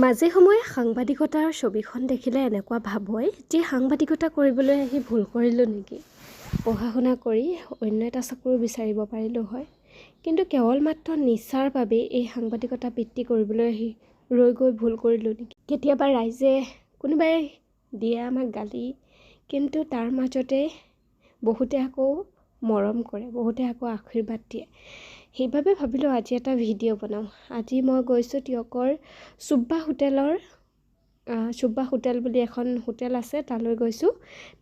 মাজে সময়ে সাংবাদিকতাৰ ছবিখন দেখিলে এনেকুৱা ভাব হয় যে সাংবাদিকতা কৰিবলৈ আহি ভুল কৰিলোঁ নেকি। পঢ়া শুনা কৰি অন্য এটা চাকৰি বিচাৰিব পাৰিলোঁ হয়, কিন্তু কেৱল মাত্ৰ নিচাৰ বাবে এই সাংবাদিকতা বৃত্তি কৰিবলৈ আহি ৰৈ গৈ ভুল কৰিলোঁ নেকি। কেতিয়াবা ৰাইজে কোনোবাই দিয়ে আমাক গালি, কিন্তু তাৰ মাজতে বহুতে আকৌ মৰম কৰে, বহুতে আকৌ আশীৰ্বাদ দিয়ে। সেইবাবে ভাবিলোঁ আজি এটা ভিডিঅ' বনাওঁ। আজি মই গৈছোঁ টিয়কৰ চুব্বা হোটেল বুলি এখন হোটেল আছে, তালৈ গৈছোঁ।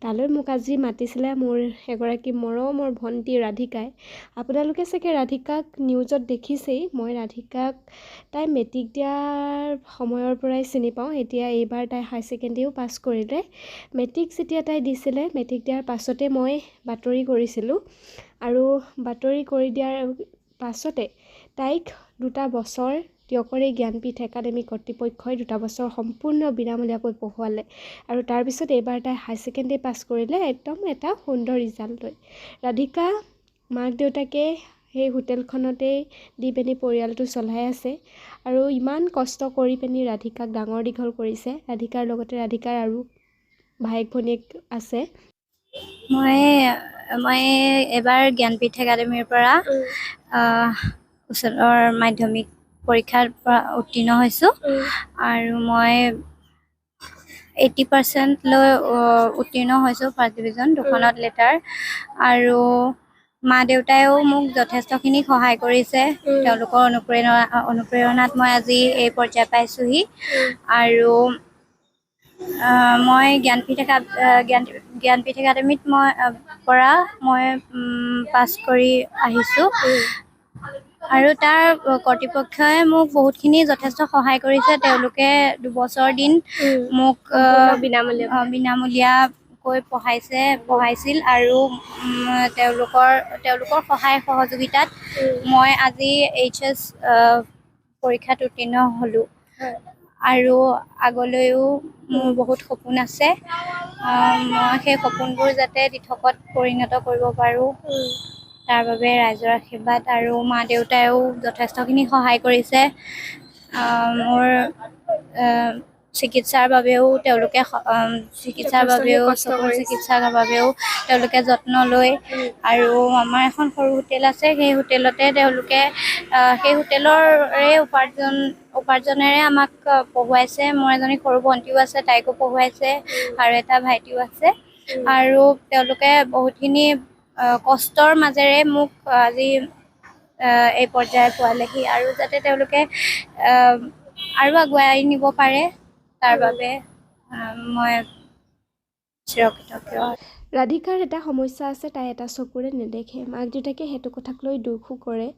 তালৈ মোক আজি মাতিছিলে মোৰ এগৰাকী মৰমৰ ভণ্টি ৰাধিকাই। আপোনালোকে চাগে ৰাধিকাক নিউজত দেখিছেই। মই ৰাধিকাক তাই মেট্ৰিক দিয়াৰ সময়ৰ পৰাই চিনি পাওঁ। এতিয়া এইবাৰ তাই হাই ছেকেণ্ডেৰীও পাছ কৰিলে। মেট্ৰিক যেতিয়া তাই দিছিলে, মেট্ৰিক দিয়াৰ পাছতে মই বাতৰি কৰিছিলোঁ, আৰু বাতৰি কৰি দিয়াৰ পাছতে তাইক 2 বছৰ টিয়কৰে জ্ঞানপীঠ একাডেমী কৰ্তৃপক্ষই 2 বছৰ সম্পূৰ্ণ বিনামূলীয়াকৈ পঢ়ুৱালে, আৰু তাৰপিছত এইবাৰ তাই হাই ছেকেণ্ডেৰী পাছ কৰিলে একদম এটা সুন্দৰ ৰিজাল্ট লৈ। ৰাধিকা মাক দেউতাকে সেই হোটেলখনতেই দি পিনি পৰিয়ালটো চলাই আছে, আৰু ইমান কষ্ট কৰি পিনি ৰাধিকাক ডাঙৰ দীঘল কৰিছে। ৰাধিকাৰ লগতে ৰাধিকাৰ আৰু ভায়েক ভনীয়েক আছে। মই এবাৰ জ্ঞানপীঠ একাডেমীৰ পৰা উচ্চতৰ মাধ্যমিক পৰীক্ষাৰ পৰা উত্তীৰ্ণ হৈছোঁ, আৰু মই 80% লৈ উত্তীৰ্ণ হৈছোঁ, ফাৰ্ষ্ট ডিভিজন, 2খনত লেটাৰ। আৰু মা দেউতাইও মোক যথেষ্টখিনি সহায় কৰিছে। তেওঁলোকৰ অনুপ্ৰেৰণাত মই আজি এই পৰ্যায় পাইছোঁহি। আৰু মই জ্ঞানপীঠ একাডেমীত পৰা মই পাছ কৰি আহিছোঁ, আৰু তাৰ কৰ্তৃপক্ষই মোক বহুতখিনি যথেষ্ট সহায় কৰিছে। তেওঁলোকে 2 বছৰ দিন মোক বিনামূলীয়াকৈ পঢ়াইছিল, আৰু তেওঁলোকৰ সহায় সহযোগিতাত মই আজি HS পৰীক্ষাত উত্তীৰ্ণ হ'লোঁ। আৰু আগলৈও মোৰ বহুত সপোন আছে। মই সেই সপোনবোৰ যাতে দিঠকত পৰিণত কৰিব পাৰোঁ, তাৰ বাবে ৰাইজৰ আশীৰ্বাদ, আৰু মা দেউতাইও যথেষ্টখিনি সহায় কৰিছে। মোৰ চিকিৎসাৰ বাবেও চকুৰ চিকিৎসাৰ বাবেও তেওঁলোকে যত্ন লয়। আৰু আমাৰ এখন সৰু হোটেল আছে, সেই হোটেলতে তেওঁলোকে সেই হোটেলৰে উপাৰ্জনেৰে আমাক পঢ়ুৱাইছে। মোৰ এজনী সৰু ভণ্টিও আছে, তাইকো পঢ়ুৱাইছে, আৰু এটা ভাইটিও আছে। আৰু তেওঁলোকে বহুতখিনি কষ্টৰ মাজেৰে মোক আজি এই পৰ্যায়ত পোৱালেহি, আৰু যাতে তেওঁলোকে আৰু আগুৱাই নিব পাৰে, তাৰ বাবে মই চিৰকৃতজ্ঞ। ৰাধিকাৰ এটা সমস্যা আছে, তাই এটা চকুৰে নেদেখে। মাক দেউতাকে সেইটো কথাক লৈ দুখো কৰে,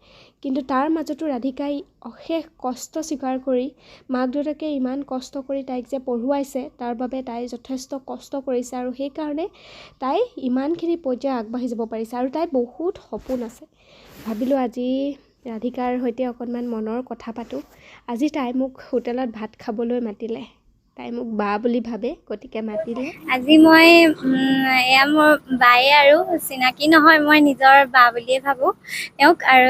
কিন্তু তাৰ মাজতো ৰাধিকাই অশেষ কষ্ট স্বীকাৰ কৰি, মাক দেউতাকে ইমান কষ্ট কৰি তাইক যে পঢ়ুৱাইছে, তাৰ বাবে তাই যথেষ্ট কষ্ট কৰিছে, আৰু সেইকাৰণে তাই ইমানখিনি পৰ্যায় আগবাঢ়ি যাব পাৰিছে। আৰু তাইৰ বহুত সপোন আছে। ভাবিলোঁ আজি ৰাধিকাৰ সৈতে অকণমান মনৰ কথা পাতোঁ। আজি তাই মোক হোটেলত ভাত খাবলৈ মাতিলে। তাই মোক বা বুলি ভাবে, গতিকে মাতিলে। আজি মই এয়া মোৰ বায়ে, আৰু চিনাকি নহয়, মই নিজৰ বা বুলিয়ে ভাবোঁ তেওঁক। আৰু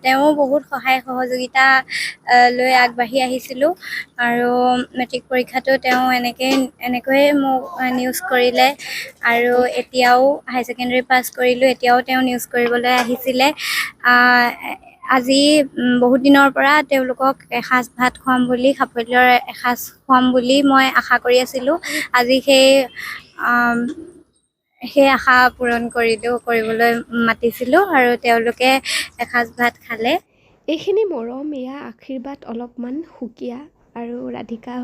তেওঁ বহুত সহায় সহযোগিতা লৈ আগবাঢ়ি আহিছিলোঁ, আৰু মেট্ৰিক পৰীক্ষাটো তেওঁ এনেকৈয়ে মোক নিউজ কৰিলে, আৰু এতিয়াও হাই ছেকেণ্ডেৰী পাছ কৰিলোঁ, এতিয়াও তেওঁ নিউজ কৰিবলৈ আহিছিলে। আজি বহুত দিনৰ পৰা তেওঁলোকক এসাঁজ ভাত খুৱাম বুলি, সাফল্যৰ এসাঁজ খুৱাম বুলি মই আশা কৰি আছিলোঁ। আজি সেই আশা পূৰণ কৰিবলৈ মাতিছিলোঁ, আৰু তেওঁলোকে এসাঁজ ভাত খালে। এইখিনি মৰম, এয়া আশীৰ্বাদ অলপমান সুকীয়া। আৰু ৰাধিকা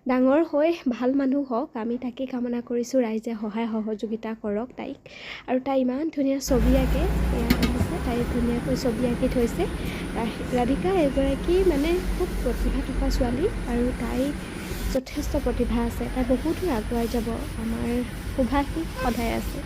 ডাঙৰ হৈ ভাল মানুহ হওক, আমি তাকে কামনা কৰিছোঁ। ৰাইজে সহায় সহযোগিতা কৰক তাইক। আৰু তাই ইমান ধুনীয়া ছবি আঁকে, এয়া দেখিছে, তাই ধুনীয়াকৈ ছবি আঁকি থৈছে। ৰাধিকা এগৰাকী খুব প্ৰতিভা থকা ছোৱালী, আৰু তাই যথেষ্ট প্ৰতিভা আছে। তাই বহুত দূৰ আগুৱাই যাব, আমাৰ শুভাশীষ সদায় আছে।